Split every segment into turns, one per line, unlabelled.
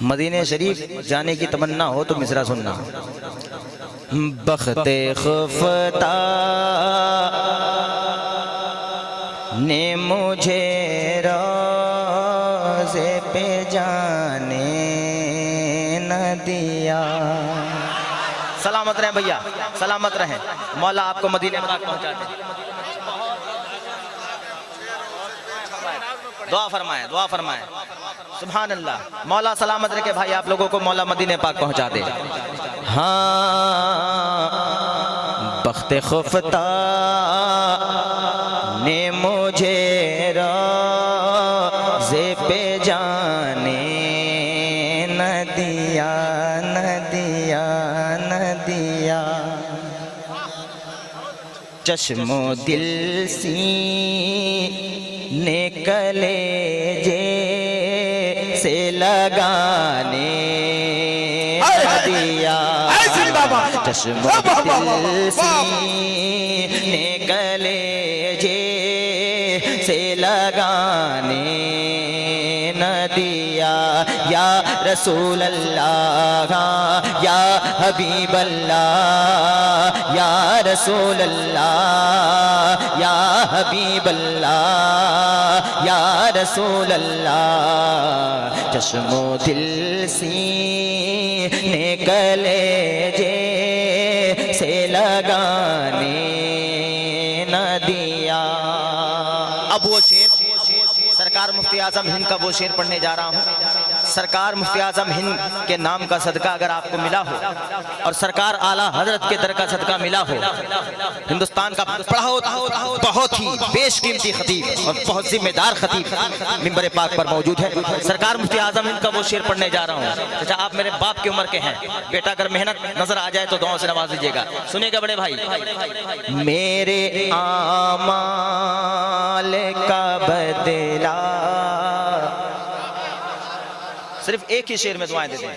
मदीने शरीफ जाने की तमन्ना हो तो मिसरा सुनना। बख्ते खुफता ने मुझे रोज़े पे जाने न दिया। सलामत रहें भैया, सलामत रहें। मौला आपको मदीने पाक पहुंचा दे। दुआ फरमाएं, दुआ फरमाएं। सुभान अल्लाह। मौला सलामत रखे भाई आप लोगों को, मौला मदीने पाक पहुंचा दे। हाँ, बख्ते खुफता ने मुझे रोज़े पे जाने न दिया, न दिया, न दिया। चश्मो दिल सीने कलेजे से लगाने दिया। चश्मो दिल सीने कलेजे से लगाने न दिया। या रसूल अल्लाह, या हबीब अल्लाह, या रसूल अल्लाह, या हबीब अल्लाह, या रसूल अल्लाह। चश्मो दिल सीने कलेजे से लगाने न दिया। अब वो शेर सरकार मुफ्ती आजम हिंद का वो शेर पढ़ने जा रहा हूँ। सरकार मुफ्ती आजम हिंद के नाम का सदका अगर आपको मिला हो और सरकार आला हजरत के दर का सदका मिला हो, हिंदुस्तान का पढ़ा हो बहुत ही बेशकीमती खतीब और बहुत जिम्मेदार खतीब मिंबर पाक पर मौजूद है। सरकार मुफ्ती आजम हिंद का वो शेर पढ़ने जा रहा हूँ। अच्छा, आप मेरे बाप की उम्र के हैं, बेटा अगर मेहनत नजर आ जाए तो दुआओं से नवाज दीजिएगा। सुनिएगा बड़े भाई। मेरे आमाल का बदला, सिर्फ एक ही शेर में दुआएं देते हैं।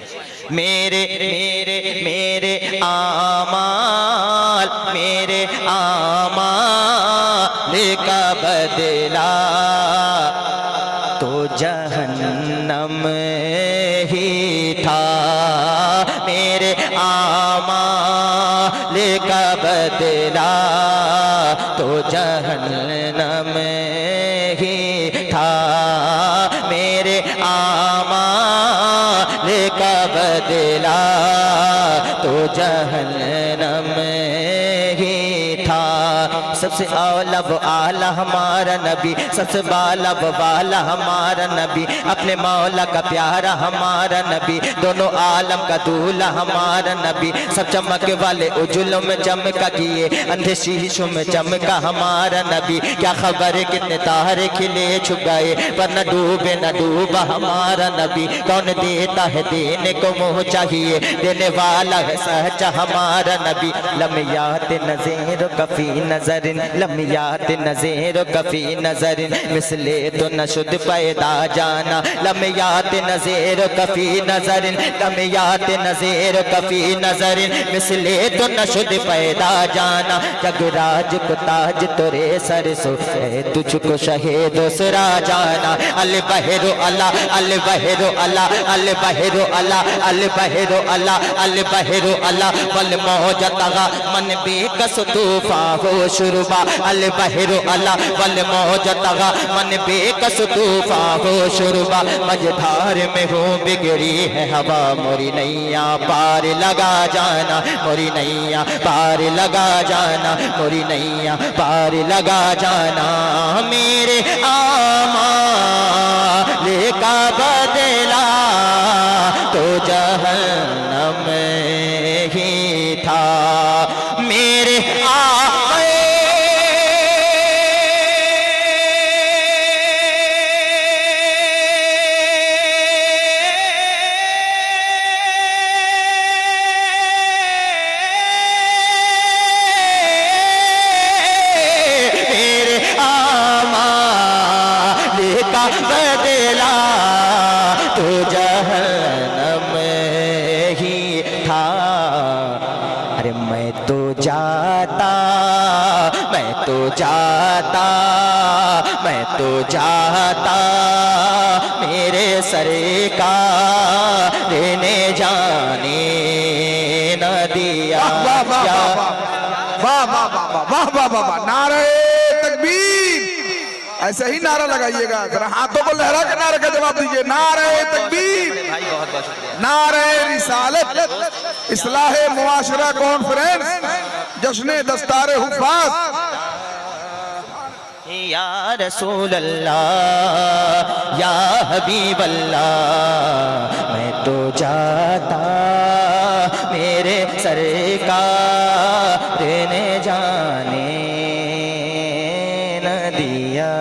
मेरे मेरे मेरे आमाल, मेरे आमाल का बदला तो जहन्नम ही था। मेरे आमाल का बदला तो जहन्नम ही था। मेरे आमाल का बदला तो जहन्नम ही था। सबसे औला वो आला हमारा नबी, सबसे बाला वो बाला हमारा नबी, अपने मौला का प्यारा हमारा नबी, दोनों आलम का दूल्हा हमारा नबी। सब चमक वाले उजुलों में चमका किए, अंधे शीशों में चमका हमारा नबी। क्या खबर है कितने तारे खिले छुप गए, पर न डूबे न डूबा हमारा नबी। कौन देता है देने को मोह चाहिए, देने वाला है सच्चा हमारा नबी। लम्यात नज़ीर कफी नजरिन, लम्यात नज़ीर कफी नजरिन, मिसले तो न शुद्ध पैदा जाना। लम्यात नज़ीर कफी नजरिन, लम्यात नज़ीर कफी नजरिन, मिसले तो न शुद्ध पैदा जाना। जगराज को ताज तोरे सर सो, तुझको शहीद दूसरा जाना। अल बहरो अल्लाह, अल बहरो अल्लाह, अल बहरो अल्लाह, अल बहरो अल्लाह, अल बहरो अल्लाह। बल मौजतगा मन बेकस तूफा हो शुरुबा। अल बहरो अल्लाह, बल मौजतगा मन बेकस तूफा हो शुरुबा। मझधार में हो बिगड़ी है हवा, मोरी नैया पार लगा जाना, मोरी नैया पार लगा जाना, मोरी नैया पार लगा जाना। मेरे आमाल का बदला तो जहन्नम ही था। मेरे जाता, मैं तो जाता, मेरे सरकार ने जाने न दिया।
वाह वाह वाह वाह वाह वाह वाह वाह वाह, नारे तकबीर। ऐसे ही नारा लगाइएगा, जरा हाथों को लहरा के नारे का जवाब दीजिए। नारे तकबीर, नारे रिसालत, इस्लाहे मुआशरा कॉन्फ्रेंस, जश्न दस्तारे हुफ़ाज़।
या रसूल अल्लाह या हबीब अल्लाह, मैं तो जाता, मेरे सरकार ने जाने न दिया।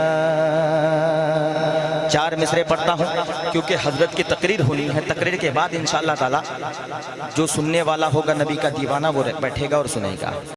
4 मिसरे पढ़ता हूँ क्योंकि हजरत की तकरीर होनी है। तकरीर के बाद इंशाअल्लाह ताला जो सुनने वाला होगा नबी का दीवाना वो बैठेगा और सुनेगा।